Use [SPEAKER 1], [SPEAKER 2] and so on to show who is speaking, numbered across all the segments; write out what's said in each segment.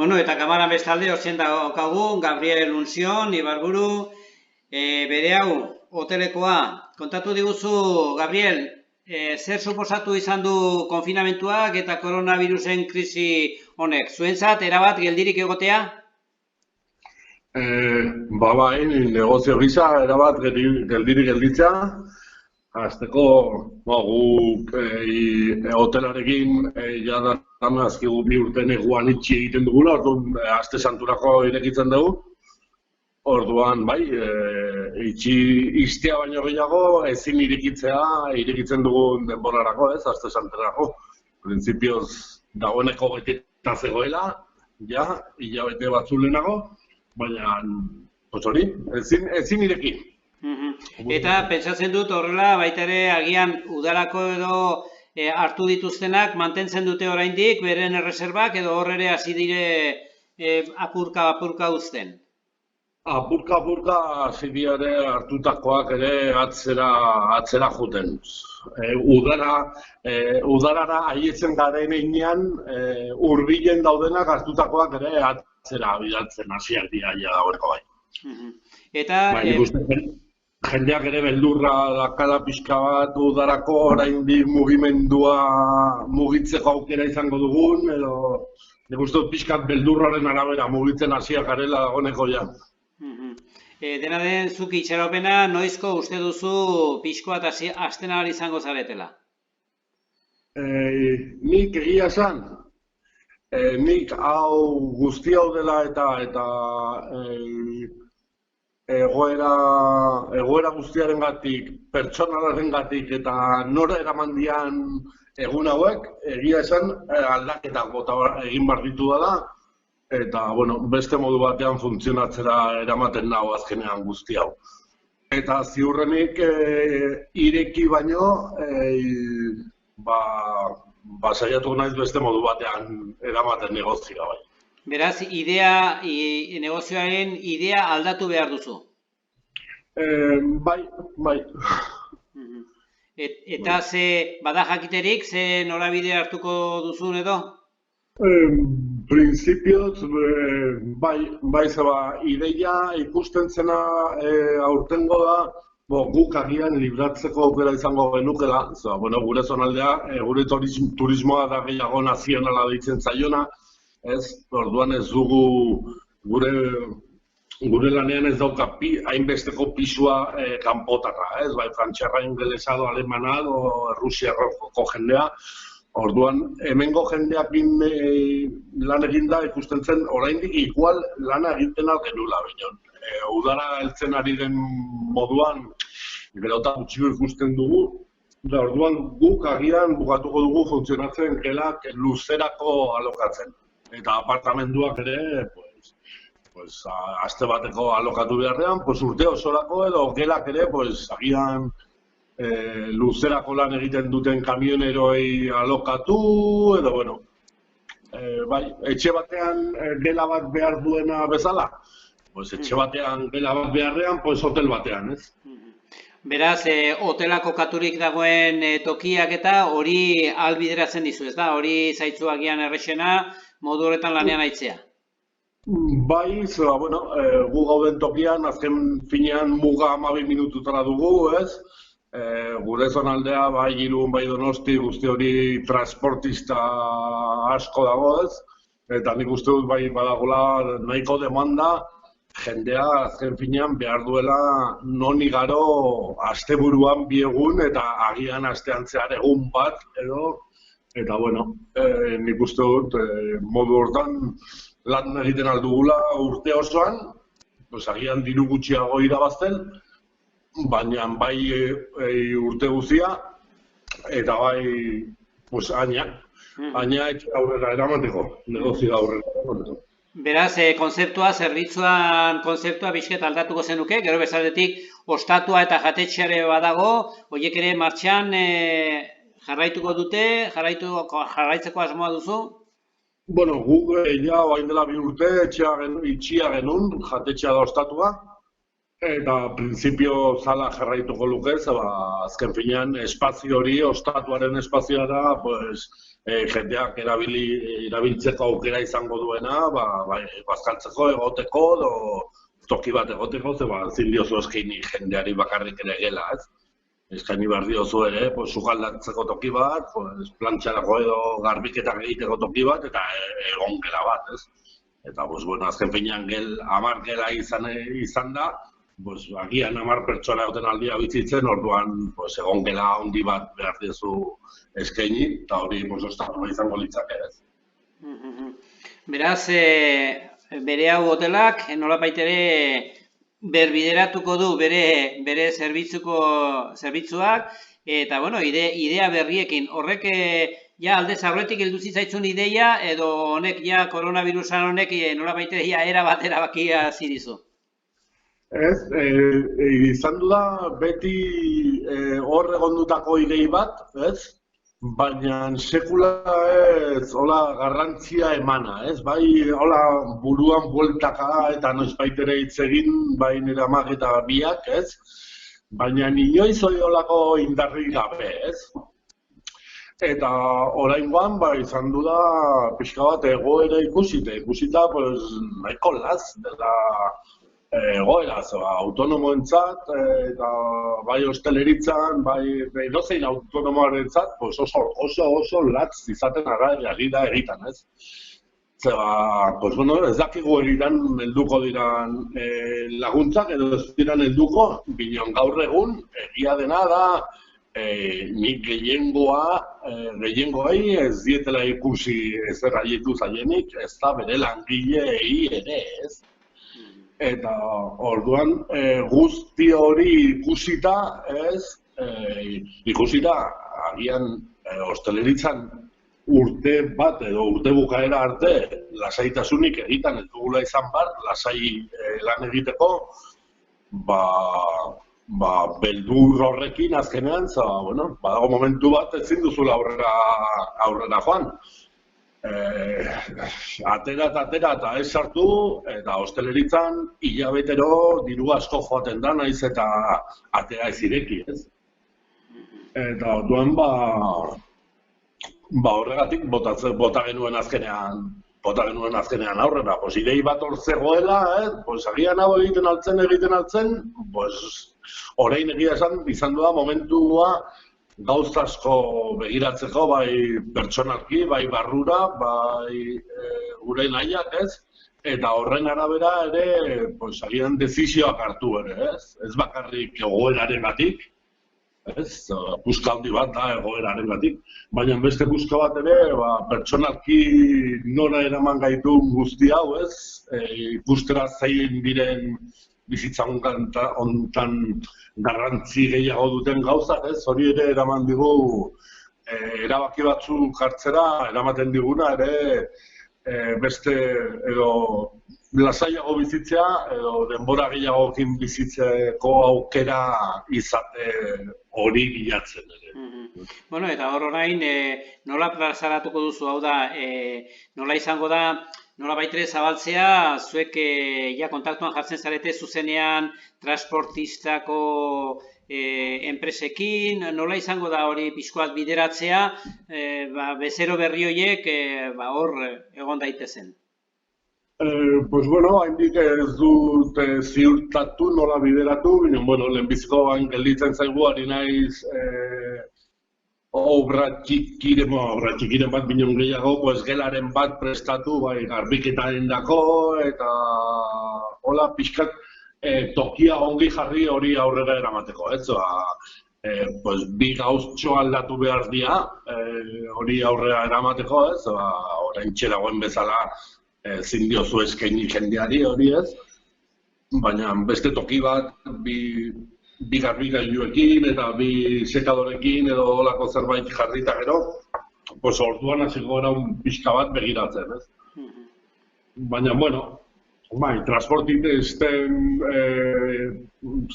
[SPEAKER 1] Bueno, eta kamaran bestalde, hortzen daukagu, Gabriel Unzion, Ibarburu, bere hau, hotelekoa. Kontatu diguzu, Gabriel, zer suposatu izan du konfinamentuak eta koronavirusen krisi honek? Zuentzat, erabat geldirik egotea?
[SPEAKER 2] Bai, negozio gisa, erabat geldirik gelditzea. Azteko, guk hotelarekin jada azkigu 2 urte neguan itxi egiten dugula, orduan aste santurako irekitzen dugu. Orduan, bai, iztea baino gehiago, ezin irekitzen dugun denborarako, ez, aste santurako. Printzipioz, dagoeneko beteta zegoela, ja, hilabete batzu lehenago, baina, hori, ezin ireki.
[SPEAKER 1] Eta pentsatzen dut horrela, baita ere agian udalako edo hartu dituztenak mantentzen dute oraindik beren erreserbak edo hor ere hasi dire apurka uzten.
[SPEAKER 2] Apurka hasi ere hartutakoak ere atzera joten. Udarara haietzen garen einean, hurbilen daudenak hartutakoak ere atzera bidaltzen hasiak dira dagoeneko bai.
[SPEAKER 1] Eta
[SPEAKER 2] jendeak ere beldurra dakala pixka bat udarako oraindik mugimendua mugitzeko aukera izango dugun, edo nik uste dut pixkat beldurraren arabera mugitzen hasiak garela dagoeneko ja.
[SPEAKER 1] Dena den, zuk itxaropena noizko uste duzu pixkoat hasten ahal izango zaretela?
[SPEAKER 2] Nik egia esan, nik hau guzti hau dela eta egoera guztiarengatik, pertsonalarengatik eta nora eramandian egun hauek, egia esan aldaketak egin behar ditu da, eta beste modu batean funtzionatzera eramaten nago azkenean guzti hau. Eta ziurrenik ireki baino, saiatu naiz beste modu batean eramaten negozioa bai.
[SPEAKER 1] Beraz, negozioaren idea aldatu behar duzu?
[SPEAKER 2] Bai.
[SPEAKER 1] Eta bada jakiterik, ze norabide hartuko duzun edo?
[SPEAKER 2] Printzipioz, bai zeba, ideia ikusten zena aurtengo da, guk agian libratzeko aukera izango genukela, gure zonaldea, gure turismoa da gehiago nazionala deitzen zaiona, orduan ez dugu gure lanean ez dauka hainbesteko pisua kanpotarra, bai frantziarra, ingelesa, alemana, errusiarroko jendea. Orduan, hemengo jendeakin lan egin da ikusten zen, oraindik igual lana egiten algenula, bineon. Udara heltzen ari den moduan, gerota gutxiko ikusten dugu, orduan guk agian bukatuko dugu funtzionatzen gelak luzerako alokatzen. Eta apartamenduak ere, aste bateko alokatu beharrean, urte osorako edo gelak ere, agian luzerako lan egiten duten kamioneroi alokatu, edo, etxe batean gela bat behar duena bezala, etxe batean gela bat beharrean, hotel batean, ez?
[SPEAKER 1] Beraz, hotelako katurik dagoen tokiak eta hori ahalbideratzen dizu, ez da? Hori zaitzu agian errexena, modu horretan lanean aitzea.
[SPEAKER 2] Bai, gu gauden tokian, azken finean muga 12 minututara dugu, ez? Gure zonaldea, bai Irun, bai Donosti, guzti hori transportista asko dago, ez? Eta nik uste dut bai badagoela nahiko demanda, jendea azken finean behar duela non igaro asteburuan 2 egun eta agian astean zehar egun bat edo, eta nik uste dut modu hortan lan egiten aldugula urte osoan, agian diru gutxiago irabazten, baina bai urte guztia, eta bai aina etxe aurrera eramateko, negozio aurrera eramateko.
[SPEAKER 1] Beraz, zerbitzuan konzeptua bizket aldatuko zenuke, gero bezaldetik ostatua eta jatetxeare badago, horiek ere martxan jarraituko dute, jarraitzeko asmoa duzu?
[SPEAKER 2] Guk ja bain dela 2 urte itxia genuen, jatetxea da ostatua, Eta printzipio zala jarraituko luke, azken finean espazio hori, ostatuaren espazioa da, pues, jendeak erabiltzeko aukera izango duena, bazkaltzeko, egoteko, toki bat egoteko, zin diozu eskaini jendeari bakarrik ere gela, ez? Eskaini behar diozu ere, sukaldatzeko toki bat, plantxarako edo garbiketak egiteko toki bat, eta egon gela bat, ez? Eta, azken finean 10 gela izan da, agian 10 pertsona egoten aldia bizitzen, orduan egon gela handi bat behar dizu eskaini, eta hori ostatu izango litzake, ez?
[SPEAKER 1] Beraz, bere hau hotelak nolabait ere berbideratuko du bere zerbitzuak, eta, idea berriekin. Horrek ja aldez aurretik heldu zitzaitzun ideia, edo honek ja koronavirusan honek nolabait ere ja era batera bakia zirizu?
[SPEAKER 2] Ez, izan du da beti hor egondutako idei bat, ez? Baina sekula ez, hola garrantzia emana, ez? Bai, hola buruan bueltaka eta noizbait ere hitz egin, bai nire amak eta biak, ez? Baina inoiz hori holako indarrik gabe, ez? Eta oraingoan, izan du da pixka bat egoera ikusita, nahiko laz dela egoera, autonomoentzat, eta bai hosteleritzan, bai edozein autonomoarentzat, oso latz izaten ari da egiten, ez? Ez dakigu egiten helduko diran laguntzak, edo ez diran helduko, bineon gaur egun, egia dena da, nik gehiengoei ez dietela ikusi ezer haietu zaienik, ez da bere langileei ere, ez? Eta orduan guzti hori ikusita, ez? Ikusita, agian hosteleritzan urte bat edo urte bukaera arte lasaitasunik egiten ez dugula izan bar, lasai lan egiteko, beldur horrekin azkenean, badago momentu bat ezin duzula aurrera joan. Atera eta ez sartu, eta hosteleritzan hilabetero diru asko joaten da, naiz eta atera ez ireki, ez? Eta orduan, horregatik bota genuen azkenean aurrera. Idei bat hor zegoela, agian hau egiten altzen, orain egia izan da momentua gauza asko begiratzeko, bai pertsonalki, bai barrura, bai gure nahiak, ez? Eta horren arabera ere, agian dezizioak hartu ere, ez? Ez bakarrik egoerarengatik, ez? Puska handi bat da egoerarengatik, baina beste puska bat ere, pertsonalki nora eraman gaitu guzti hau, ez? Ikustera zein diren bizitza hontan garrantzi gehiago duten gauzak, ez? Hori ere eraman digu erabaki batzuk hartzera, eramaten diguna ere beste edo lasaiago bizitzea edo denbora gehiagokin bizitzeko aukera izate hori bilatzen ere.
[SPEAKER 1] Eta hor orain nola plazaratuko duzu, hau da, nola izango da, nola baitere zabaltzea, zuek kontaktuan jartzen zarete zuzenean transportistako enpresekin, nola izango da hori pixkoat bideratzea, bezero berri horiek hor egon daitezen?
[SPEAKER 2] Haindik ez dut ziurtatu nola bideratu, lehenbizikoan gelditzen zaigu ari naiz obra txikiren bat binon gehiago, gelaren bat prestatu, garbiketaren dako, eta hola pixkat tokia ongi jarri hori aurrera eramateko, ez? Bi gauztxo aldatu behar dira, hori aurrera eramateko, ez? Orain txeragoen bezala zin diozu eskaini jendeari hori, ez? Baina beste toki bat, bi garbigailuekin eta bi sekadorekin edo holako zerbait jarrita gero, orduan hasiko gara pixka bat begiratzen, ez? Baina, transportisten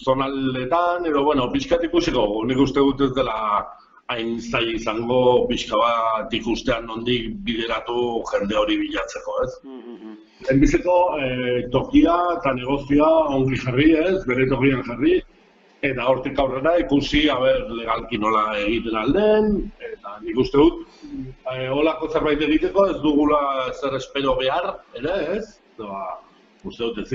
[SPEAKER 2] zonaldetan edo, pixkat ikusiko, nik uste dut ez dela hain zaila izango pixka bat ikustean nondik bideratu jende hori bilatzeko, ez? Lehenbiziko tokia eta negozioa ongi jarri, ez? Bere tokian jarri, eta hortik aurrera ikusi, legalki nola egiten alden, eta nik uste dut, holako zerbait egiteko ez dugula zer espero behar, ere, ez? Uste dut ez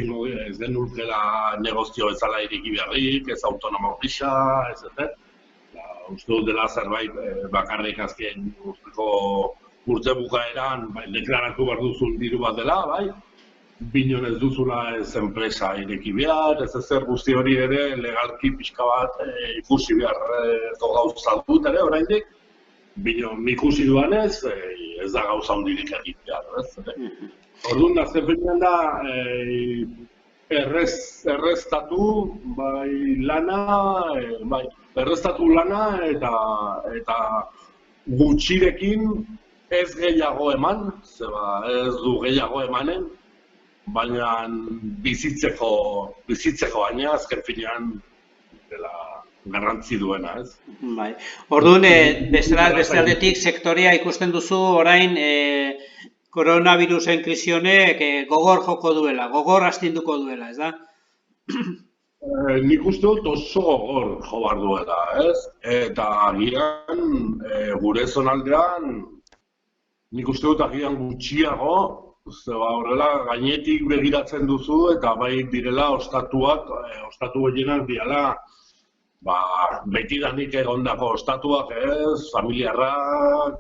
[SPEAKER 2] genulkela negozio bezala ireki beharrik, ez autonomo gisa, ez ez. Uste dut dela zerbait bakarrik azken urte bukaeran deklaratu behar duzun diru bat dela, bai? Binon ez duzula ez enpresa ireki behar, ez ezer guzti hori ere legalki pixka bat ikusi beharreko gauza dut ere oraindik. Binon ikusi duanez, ez da gauza hondirik egin behar, ez? Orduan, azken finean da, erreztatu lana eta gutxirekin ez gehiago eman, ez du gehiago emanen, baina bizitzeko baina azken finean dela garrantzi duena, ez?
[SPEAKER 1] Bai. Orduan, beste aldetik sektorea ikusten duzu orain koronavirusen krisi honek gogor joko duela, gogor astinduko duela, ez da?
[SPEAKER 2] Nik uste dut oso gogor jo behar duela, ez? Eta agian gure zonaldean, nik uste dut agian gutxiago, horrela gainetik begiratzen duzu eta bai direla ostatu gehienak direla betidanik egondako ostatuak, ez? Familiarrak,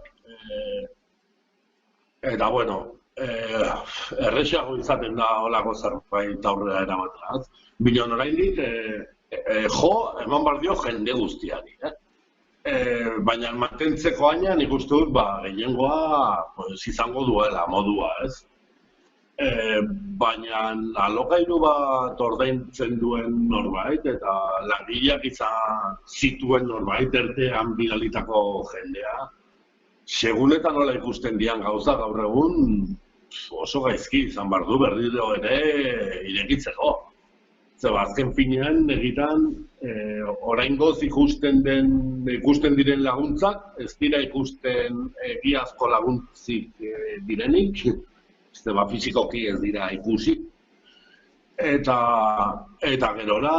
[SPEAKER 2] eta bueno, erresago izaten da holako zerbait aurrera eramatea. Binon oraindik eman behar dio jende guztiari. Baina mantentzeko aina nik uste dut gehiengoa izango duela modua, ez? Baina alokairu bat ordaintzen duen norbait eta langileak izan zituen norbait ertean bidalitako jendea. Segunetan nola ikusten dian gauza gaur egun oso gaizki izan behar du berriro ere irekitzeko. Azken finean egitan oraingoz ikusten diren laguntzak, ez dira ikusten egiazko laguntzik direnik, fizikoki ez dira ikusi. Eta gerora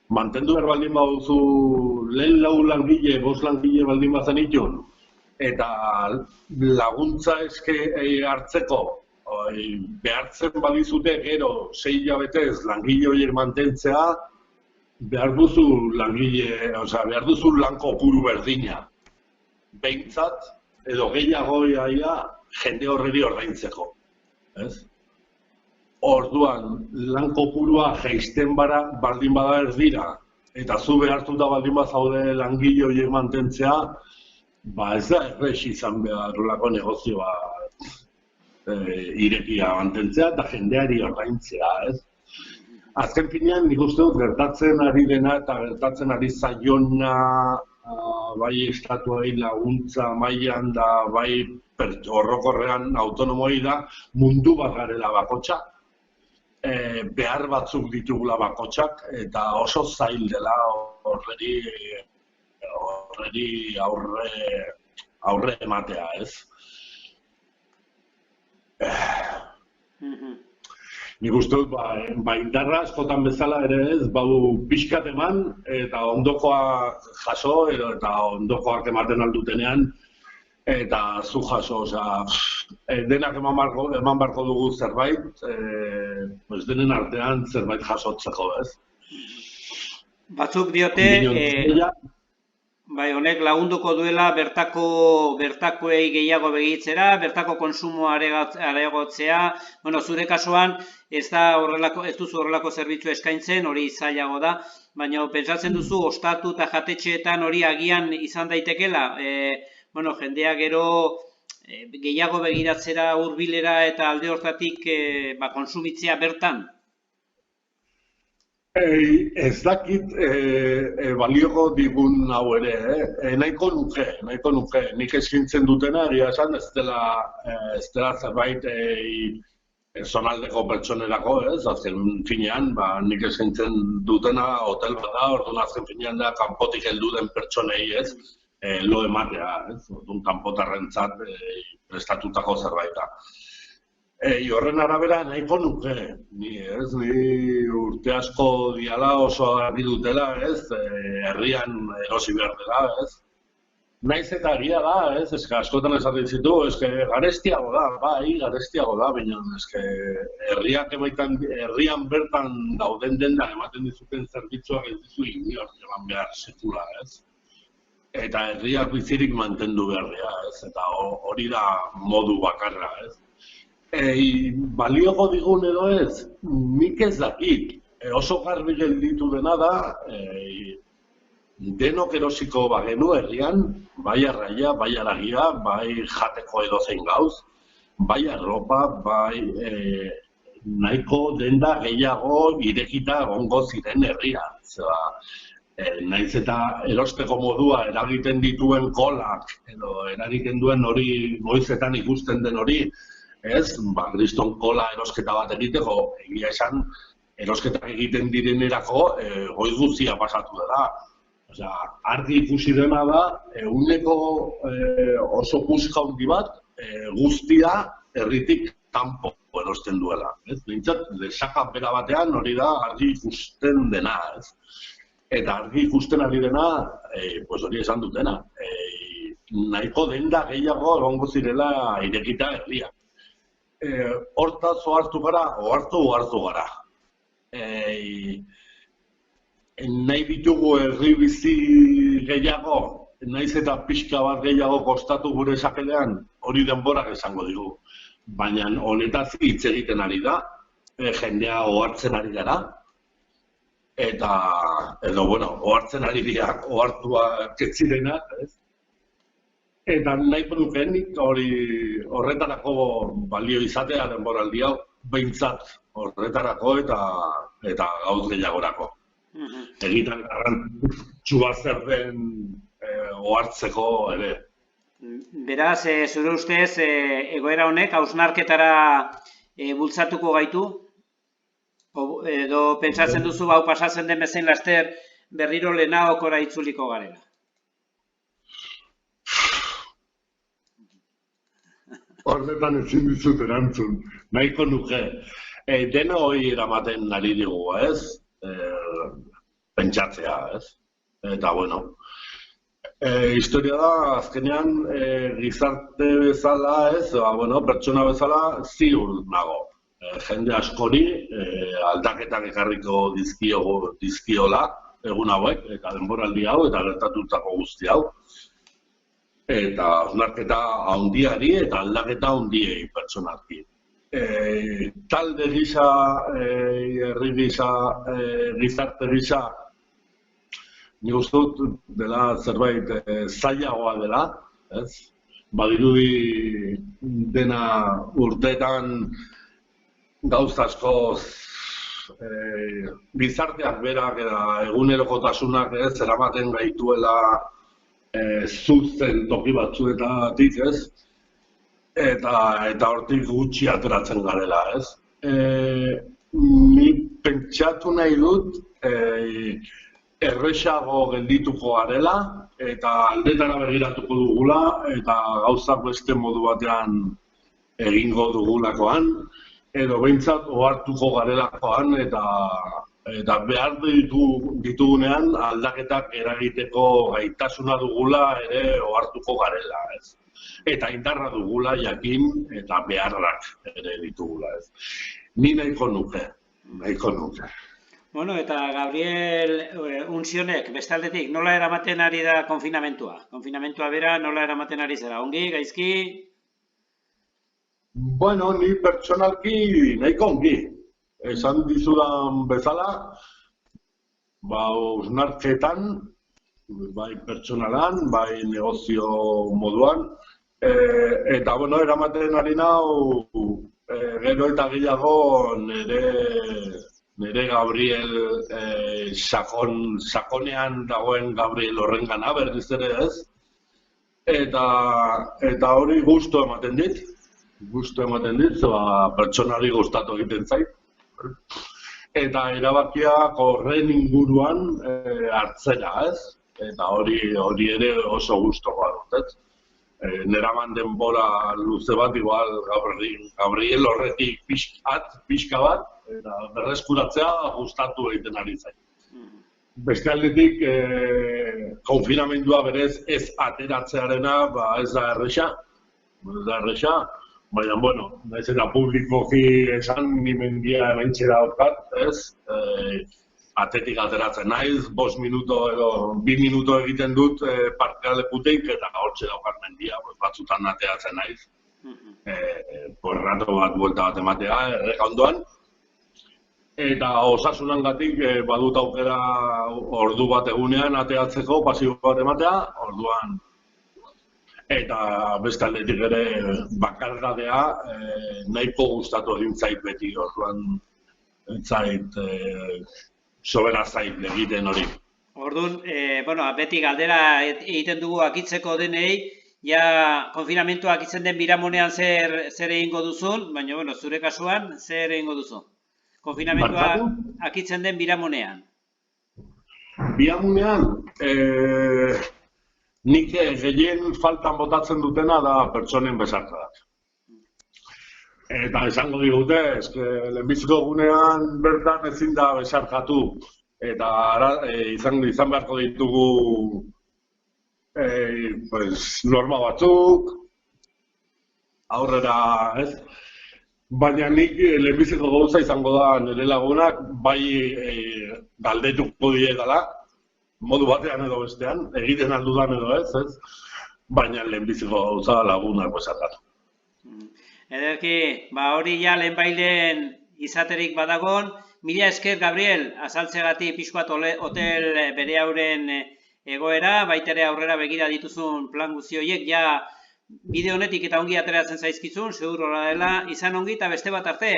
[SPEAKER 2] mantendu behar baldin baduzu lehen 4 langile, 5 langile baldin bazen itun, eta laguntza hartzeko behartzen badizute gero 6 hilabetez langile horiek mantentzea, behar duzu lan kopuru berdina. Behintzat, edo gehiago jende horreri ordaintzeko. Orduan, lan kopurua jaisten baldin bada ez dira, eta zu behartuta baldin bazaude langile horiek mantentzea, ez da errez izan beharulako negozioa irekia mantentzea eta jendeari ordaintzea, ez? Azken finean, nik uste dut gertatzen ari dena eta gertatzen ari zaiona bai estatuei laguntza mailan da bai orokorrean autonomoi da mundu bat garela bakotxa. Behar batzuk ditugula bakotxak eta oso zail dela horreri aurre ematea, ez? Nik uste dut, indarra askotan bezala ere ez, badu pixkat eman eta ondokoa jaso eta ondokoak ematen aldutenean eta zu jaso, denak eman barko dugu zerbait, denen artean zerbait jasotzeko, ez?
[SPEAKER 1] Batzuk diote, honek lagunduko duela bertakoei gehiago begitzera, bertako konsumoa areagotzea. Zure kasuan ez duzu horrelako zerbitzu eskaintzen, hori zailago da, baina pentsatzen duzu ostatu eta jatetxeetan hori agian izan daitekela. Jendea gero gehiago begiratzera hurbilera eta alde hortatik konsumitzea bertan?
[SPEAKER 2] Ez dakit balioko digun hau ere, nahiko nuke. Nik eskintzen dutena, egia esan ez dela zerbait zonaldeko pertsonerako, ez, azken finean, nik eskaintzen dutena hotel bat da, orduan azken finean da kanpotik heldu den pertsonei, ez, lo ematea, ez, orduan kanpotarrentzat prestatutako zerbait da. Horren arabera nahiko nuke, ni urte asko diala oso argi dutela, ez, herrian erosi behar dela, ez. Naiz eta agia da, ez, askotan esaten zitu, garestiago da, bai, garestiago da, baina herrian bertan dauden dendan ematen dizuten zerbitzuak ez dizu inor eman behar sekula, ez. Eta herriak bizirik mantendu beharria, ez, eta hori da modu bakarra, ez. Balioko digun edo ez, nik ez dakit, oso garbi gelditu dena da, denok erosiko bagenu herrian, bai arraia, bai aragia, bai jateko edozein gauz, bai arropa, bai nahiko denda gehiago irekita egongo ziren herrian. Naiz eta erosteko modua eragiten dituen kolak, edo eragiten duen hori goizetan ikusten den hori, ez, Kriston kola erosketa bat egiteko, egia esan, erosketak egiten direnerako goiz guztia pasatu dela. Osea, argi ikusi dena da, eguneko oso puska handi bat, guztia herritik kanpo erosten duela. Behintzat, desaka bera batean hori da argi ikusten dena, ez. Eta argi ikusten ari dena, hori esan dutena, nahiko denda gehiago egongo zirela irekita herriak. Hortaz ohartu gara, ohartu gara. Nahi ditugu herri bizi gehiago, nahiz eta pixka bat gehiago kostatu gure esapelean, hori denborak esango digu. Baina honetaz hitz egiten ari da, jendea ohartzen ari gara, ohartzen ari dira, ohartuak ez zirenak, ez? Eta nahi nukenik horretarako balio izatea denboraldi hau, behintzat horretarako eta gauz gehiagorako. Egitan garrantzitsua zer den ohartzeko ere.
[SPEAKER 1] Beraz, zure ustez, egoera honek hausnarketara bultzatuko gaitu? Edo pentsatzen duzu hau pasatzen den bezain laster berriro lehenagokora itzuliko garela?
[SPEAKER 2] Horretan ezin dizut erantzun, nahiko nuke. Dena hori eramaten ari digu, ez? Pentsatzea, ez? Eta, historia da, azkenean, gizarte bezala, ez? Pertsona bezala, ziur nago. Jende askori aldaketak ekarriko dizkiola, egun hauek, eta denboraldi hau, eta gertatutako guzti hau. Eta hausnarketa handiari eta aldaketa handiei pertsonalki. Talde gisa, herri gisa, gizarte gisa, nik uste dut dela zerbait zailagoa dela, ez? Badirudi dena urteetan gauz asko gizarteak berak eta egunerokotasunak ez eramaten gaituela zuzen toki batzuetatik, ez? Eta hortik gutxi ateratzen garela, ez? Nik pentsatu nahi dut erresago geldituko garela eta aldetara begiratuko dugula eta gauzak beste modu batean egingo dugulakoan edo behintzat ohartuko garelakoan eta behar ditugunean aldaketak eragiteko gaitasuna dugula ere ohartuko garela, ez? Eta indarra dugula jakin eta beharrak ere ditugula, ez? Ni nahiko nuke.
[SPEAKER 1] Eta Gabriel Unzionek, bestaldetik, nola eramaten ari da konfinamentua? Konfinamentua bera nola eramaten ari zera? Ongi, gaizki?
[SPEAKER 2] Ni pertsonalki nahiko ongi. Esan dizudan bezala, hausnarketan, bai pertsonalan, bai negozio moduan, eta eramaten ari nau, gero eta gehiago nire Gabriel sakonean dagoen Gabriel horrengana berriz ere ez, eta hori gustu ematen dit. gustu ematen dit, pertsonari gustatu egiten zait. Eta erabakiak horren inguruan hartzera, ez? Eta hori ere oso gustokoa dut, ez? Neraman denbora luze bat, igual Gabriel horretik pixka bat, eta berreskuratzea gustatu egiten ari zait. Beste aldetik, konfinamendua berez ez ateratzearena ez da erresa. Baina, bueno, naiz eta publikoki esan, ni mendia hementxe daukat, ez? Atetik ateratzen naiz, 5 minuto edo 2 minuto egiten dut parkealekutik eta hortxe daukat mendia, batzutan ateratzen naiz. Rato bat buelta bat ematea, erreka ondoan. Eta osasunangatik badut aukera ordu bat egunean ateratzeko, pasio bat ematea, orduan. Eta beste aldetik ere bakargadea nahiko gustatu egin zait beti, orduan zait sobera zait egiten hori.
[SPEAKER 1] Orduan, beti galdera egiten dugu akitzeko denei, ja konfinamentua akitzen den biramonean zer egingo duzun, baina zure kasuan zer egingo duzu? Konfinamentua akitzen den biramonean.
[SPEAKER 2] Biramonean, nik gehien faltan botatzen dutena da pertsonen besarkadak. Eta esango digute, lehenbiziko egunean bertan ezin da besarkatu. Eta izan beharko ditugu norma batzuk, aurrera, ez? Baina nik lehenbiziko gauza izango da nire lagunak, bai galdetuko dietala, modu batean edo bestean, egiten aldudan edo ez? Baina lehenbiziko gauza lagunak besarkatu.
[SPEAKER 1] Ederki, hori ja lehenbailen izaterik badagon, mila esker, Gabriel, azaltzegatik pixkoat hotel bere hauren egoera, baitere aurrera begira dituzun plan guzti horiek, ja bide honetik eta ongi ateratzen zaizkizun, segur horra dela, izan ongi eta beste bat arte.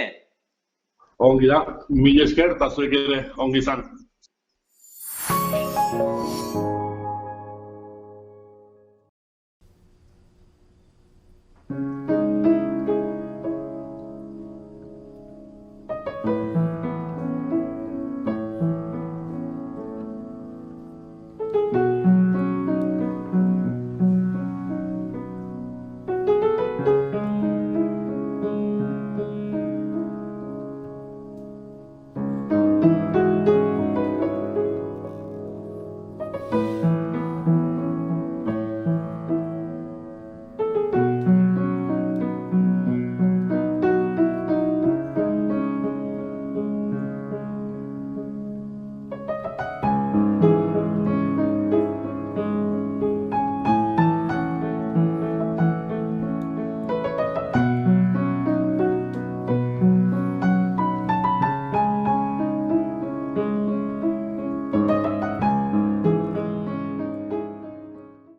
[SPEAKER 2] Ongi da, mila esker eta zuek ere ongi izan.